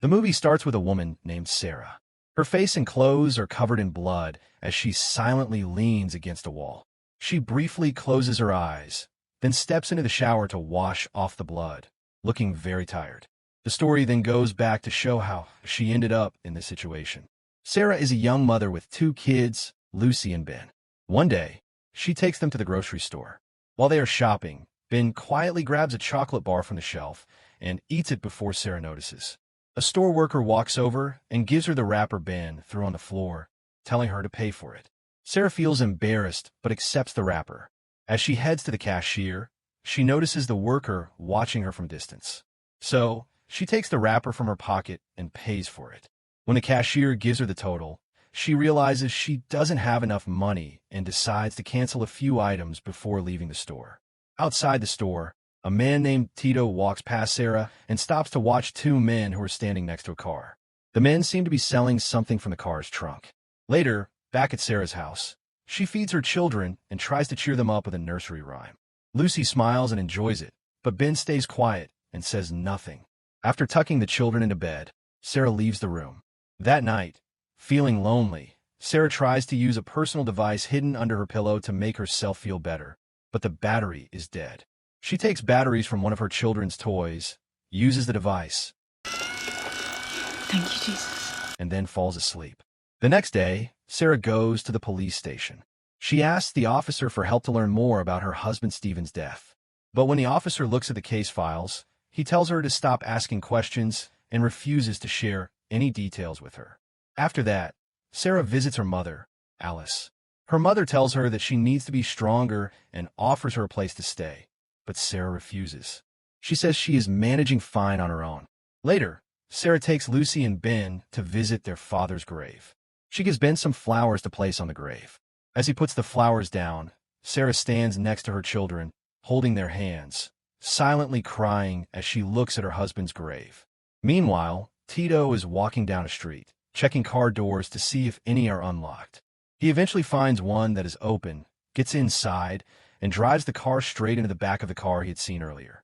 The movie starts with a woman named Sarah. Her face and clothes are covered in blood as she silently leans against a wall. She briefly closes her eyes, then steps into the shower to wash off the blood, looking very tired. The story then goes back to show how she ended up in this situation. Sarah is a young mother with 2 kids, Lucy and Ben. One day, she takes them to the grocery store. While they are shopping, Ben quietly grabs a chocolate bar from the shelf and eats it before Sarah notices. A store worker walks over and gives her the wrapper Ben threw on the floor, telling her to pay for it. Sarah feels embarrassed but accepts the wrapper. As she heads to the cashier, she notices the worker watching her from distance. So, she takes the wrapper from her pocket and pays for it. When the cashier gives her the total, she realizes she doesn't have enough money and decides to cancel a few items before leaving the store. Outside the store, a man named Tito walks past Sarah and stops to watch 2 men who are standing next to a car. The men seem to be selling something from the car's trunk. Later, back at Sarah's house, she feeds her children and tries to cheer them up with a nursery rhyme. Lucy smiles and enjoys it, but Ben stays quiet and says nothing. After tucking the children into bed, Sarah leaves the room. That night, feeling lonely, Sarah tries to use a personal device hidden under her pillow to make herself feel better, but the battery is dead. She takes batteries from one of her children's toys, uses the device, Thank you, Jesus, and then falls asleep. The next day, Sarah goes to the police station. She asks the officer for help to learn more about her husband Stephen's death. But when the officer looks at the case files, he tells her to stop asking questions and refuses to share any details with her. After that, Sarah visits her mother, Alice. Her mother tells her that she needs to be stronger and offers her a place to stay, but Sarah refuses. She says she is managing fine on her own. Later, Sarah takes Lucy and Ben to visit their father's grave. She gives Ben some flowers to place on the grave. As he puts the flowers down, Sarah stands next to her children, holding their hands, silently crying as she looks at her husband's grave. Meanwhile, Tito is walking down a street, checking car doors to see if any are unlocked. He eventually finds one that is open, gets inside, and drives the car straight into the back of the car he had seen earlier.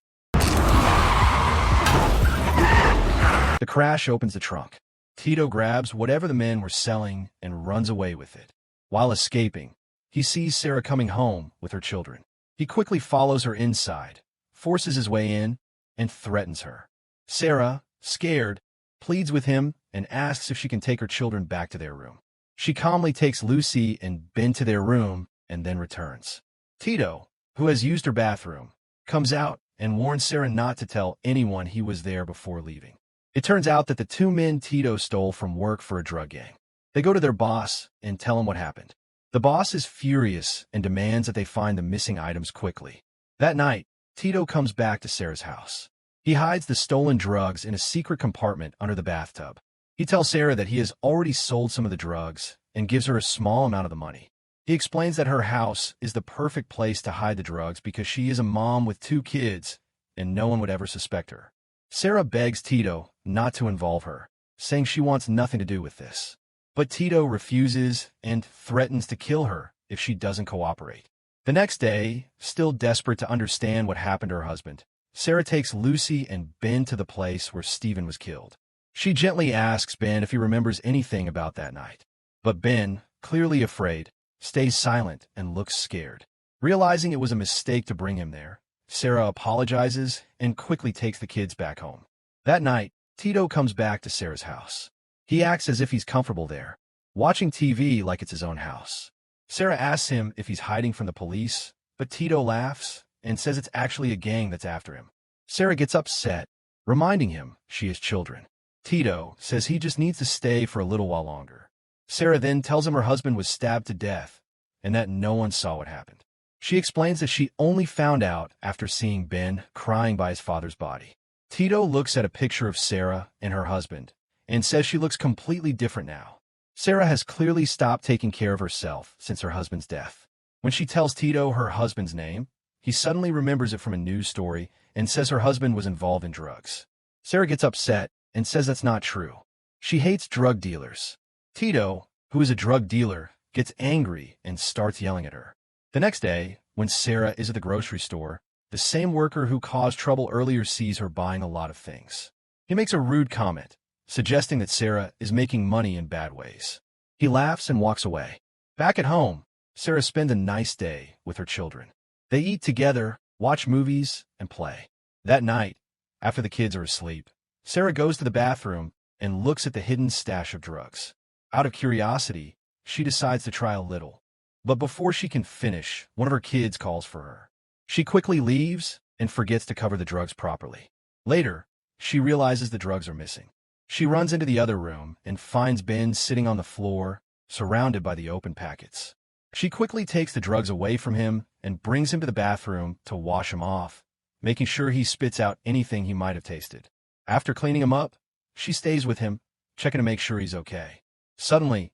The crash opens the trunk. Tito grabs whatever the men were selling and runs away with it. While escaping, he sees Sarah coming home with her children. He quickly follows her inside, forces his way in, and threatens her. Sarah, scared, pleads with him and asks if she can take her children back to their room. She calmly takes Lucy and Ben to their room and then returns. Tito, who has used her bathroom, comes out and warns Sarah not to tell anyone he was there before leaving. It turns out that the 2 men Tito stole from work for a drug gang. They go to their boss and tell him what happened. The boss is furious and demands that they find the missing items quickly. That night, Tito comes back to Sarah's house. He hides the stolen drugs in a secret compartment under the bathtub. He tells Sarah that he has already sold some of the drugs and gives her a small amount of the money. He explains that her house is the perfect place to hide the drugs because she is a mom with 2 kids and no one would ever suspect her. Sarah begs Tito not to involve her, saying she wants nothing to do with this. But Tito refuses and threatens to kill her if she doesn't cooperate. The next day, still desperate to understand what happened to her husband, Sarah takes Lucy and Ben to the place where Stephen was killed. She gently asks Ben if he remembers anything about that night. But Ben, clearly afraid, stays silent and looks scared. Realizing it was a mistake to bring him there, Sarah apologizes and quickly takes the kids back home. That night, Tito comes back to Sarah's house. He acts as if he's comfortable there, watching TV like it's his own house. Sarah asks him if he's hiding from the police, but Tito laughs and says it's actually a gang that's after him. Sarah gets upset, reminding him she has children. Tito says he just needs to stay for a little while longer. Sarah then tells him her husband was stabbed to death and that no one saw what happened. She explains that she only found out after seeing Ben crying by his father's body. Tito looks at a picture of Sarah and her husband and says she looks completely different now. Sarah has clearly stopped taking care of herself since her husband's death. When she tells Tito her husband's name, he suddenly remembers it from a news story and says her husband was involved in drugs. Sarah gets upset and says that's not true. She hates drug dealers. Tito, who is a drug dealer, gets angry and starts yelling at her. The next day, when Sarah is at the grocery store, the same worker who caused trouble earlier sees her buying a lot of things. He makes a rude comment, suggesting that Sarah is making money in bad ways. He laughs and walks away. Back at home, Sarah spends a nice day with her children. They eat together, watch movies, and play. That night, after the kids are asleep, Sarah goes to the bathroom and looks at the hidden stash of drugs. Out of curiosity, she decides to try a little. But before she can finish, one of her kids calls for her. She quickly leaves and forgets to cover the drugs properly. Later, she realizes the drugs are missing. She runs into the other room and finds Ben sitting on the floor, surrounded by the open packets. She quickly takes the drugs away from him and brings him to the bathroom to wash him off, making sure he spits out anything he might have tasted. After cleaning him up, she stays with him, checking to make sure he's okay. Suddenly,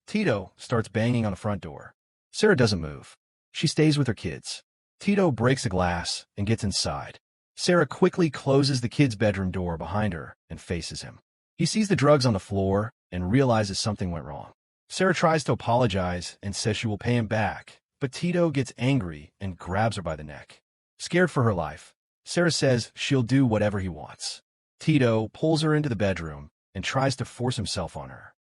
Tito starts banging on the front door. Sarah doesn't move. She stays with her kids. Tito breaks a glass and gets inside. Sarah quickly closes the kid's bedroom door behind her and faces him. He sees the drugs on the floor and realizes something went wrong. Sarah tries to apologize and says she will pay him back, but Tito gets angry and grabs her by the neck. Scared for her life, Sarah says she'll do whatever he wants. Tito pulls her into the bedroom and tries to force himself on her.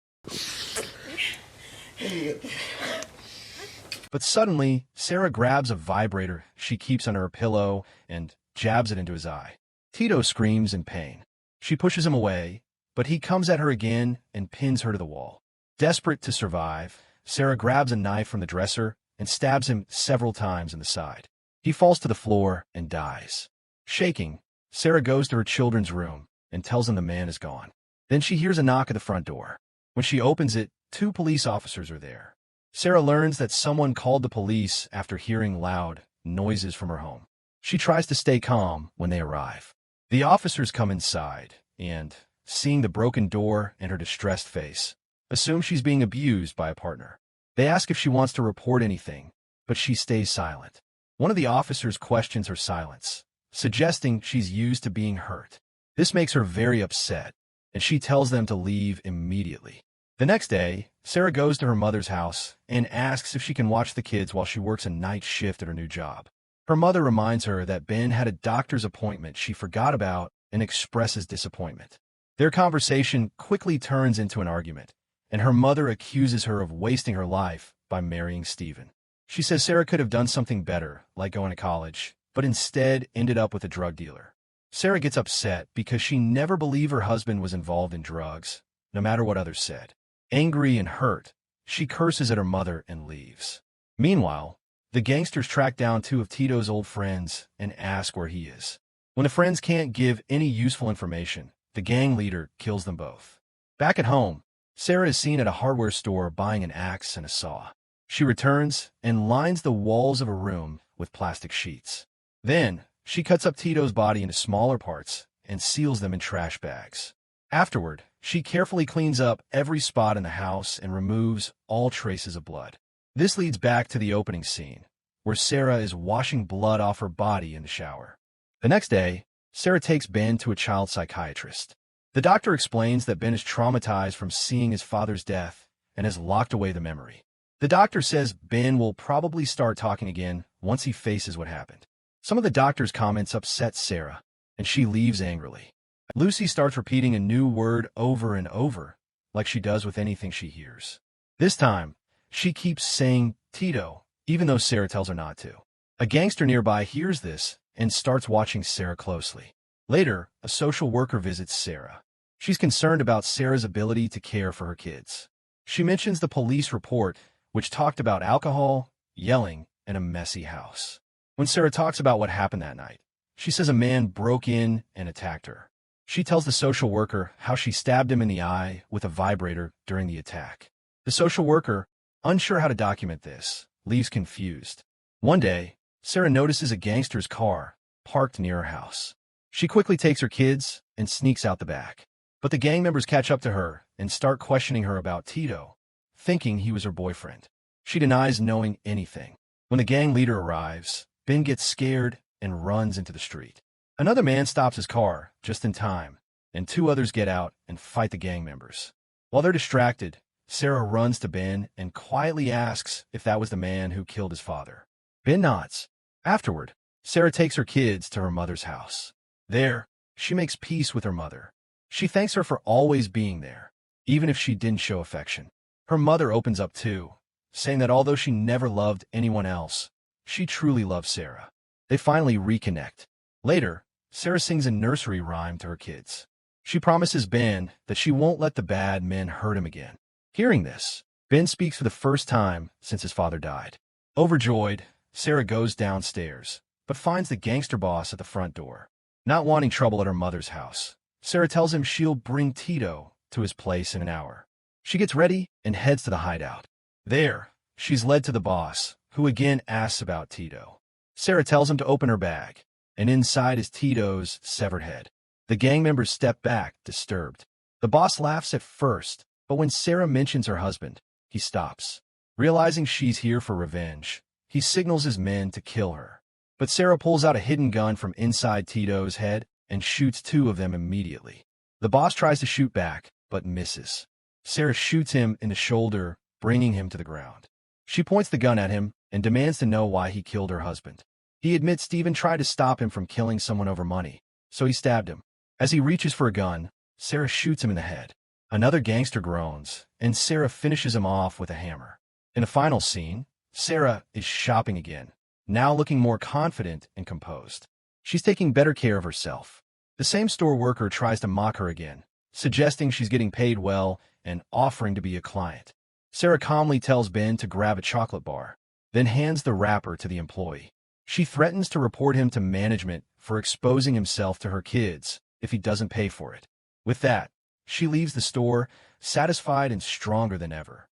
But suddenly, Sarah grabs a vibrator she keeps under her pillow and jabs it into his eye. Tito screams in pain. She pushes him away, but he comes at her again and pins her to the wall. Desperate to survive, Sarah grabs a knife from the dresser and stabs him several times in the side. He falls to the floor and dies. Shaking, Sarah goes to her children's room and tells them the man is gone. Then she hears a knock at the front door. When she opens it, 2 police officers are there. Sarah learns that someone called the police after hearing loud noises from her home. She tries to stay calm when they arrive. The officers come inside and, seeing the broken door and her distressed face, assume she's being abused by a partner. They ask if she wants to report anything, but she stays silent. One of the officers questions her silence, suggesting she's used to being hurt. This makes her very upset, and she tells them to leave immediately. The next day, Sarah goes to her mother's house and asks if she can watch the kids while she works a night shift at her new job. Her mother reminds her that Ben had a doctor's appointment she forgot about and expresses disappointment. Their conversation quickly turns into an argument, and her mother accuses her of wasting her life by marrying Stephen. She says Sarah could have done something better, like going to college, but instead ended up with a drug dealer. Sarah gets upset because she never believed her husband was involved in drugs, no matter what others said. Angry and hurt, she curses at her mother and leaves. Meanwhile, the gangsters track down 2 of Tito's old friends and ask where he is. When the friends can't give any useful information, the gang leader kills them both. Back at home, Sarah is seen at a hardware store buying an axe and a saw. She returns and lines the walls of her room with plastic sheets. Then, she cuts up Tito's body into smaller parts and seals them in trash bags. Afterward, she carefully cleans up every spot in the house and removes all traces of blood. This leads back to the opening scene, where Sarah is washing blood off her body in the shower. The next day, Sarah takes Ben to a child psychiatrist. The doctor explains that Ben is traumatized from seeing his father's death and has locked away the memory. The doctor says Ben will probably start talking again once he faces what happened. Some of the doctor's comments upset Sarah, and she leaves angrily. Lucy starts repeating a new word over and over, like she does with anything she hears. This time, she keeps saying Tito, even though Sarah tells her not to. A gangster nearby hears this and starts watching Sarah closely. Later, a social worker visits Sarah. She's concerned about Sarah's ability to care for her kids. She mentions the police report, which talked about alcohol, yelling, and a messy house. When Sarah talks about what happened that night, she says a man broke in and attacked her. She tells the social worker how she stabbed him in the eye with a vibrator during the attack. The social worker, unsure how to document this, leaves confused. One day, Sarah notices a gangster's car parked near her house. She quickly takes her kids and sneaks out the back. But the gang members catch up to her and start questioning her about Tito, thinking he was her boyfriend. She denies knowing anything. When the gang leader arrives, Ben gets scared and runs into the street. Another man stops his car just in time, and 2 others get out and fight the gang members. While they're distracted, Sarah runs to Ben and quietly asks if that was the man who killed his father. Ben nods. Afterward, Sarah takes her kids to her mother's house. There, she makes peace with her mother. She thanks her for always being there, even if she didn't show affection. Her mother opens up too, saying that although she never loved anyone else, she truly loves Sarah. They finally reconnect. Later, Sarah sings a nursery rhyme to her kids. She promises Ben that she won't let the bad men hurt him again. Hearing this, Ben speaks for the first time since his father died. Overjoyed, Sarah goes downstairs, but finds the gangster boss at the front door. Not wanting trouble at her mother's house, Sarah tells him she'll bring Tito to his place in an hour. She gets ready and heads to the hideout. There, she's led to the boss, who again asks about Tito. Sarah tells him to open her bag, and inside is Tito's severed head. The gang members step back, disturbed. The boss laughs at first, but when Sarah mentions her husband, he stops. Realizing she's here for revenge, he signals his men to kill her. But Sarah pulls out a hidden gun from inside Tito's head and shoots 2 of them immediately. The boss tries to shoot back, but misses. Sarah shoots him in the shoulder, bringing him to the ground. She points the gun at him and demands to know why he killed her husband. He admits Steven tried to stop him from killing someone over money, so he stabbed him. As he reaches for a gun, Sarah shoots him in the head. Another gangster groans, and Sarah finishes him off with a hammer. In the final scene, Sarah is shopping again, now looking more confident and composed. She's taking better care of herself. The same store worker tries to mock her again, suggesting she's getting paid well and offering to be a client. Sarah calmly tells Ben to grab a chocolate bar, then hands the wrapper to the employee. She threatens to report him to management for exposing himself to her kids if he doesn't pay for it. With that, she leaves the store, satisfied and stronger than ever.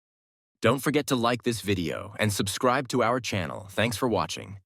Don't forget to like this video and subscribe to our channel. Thanks for watching.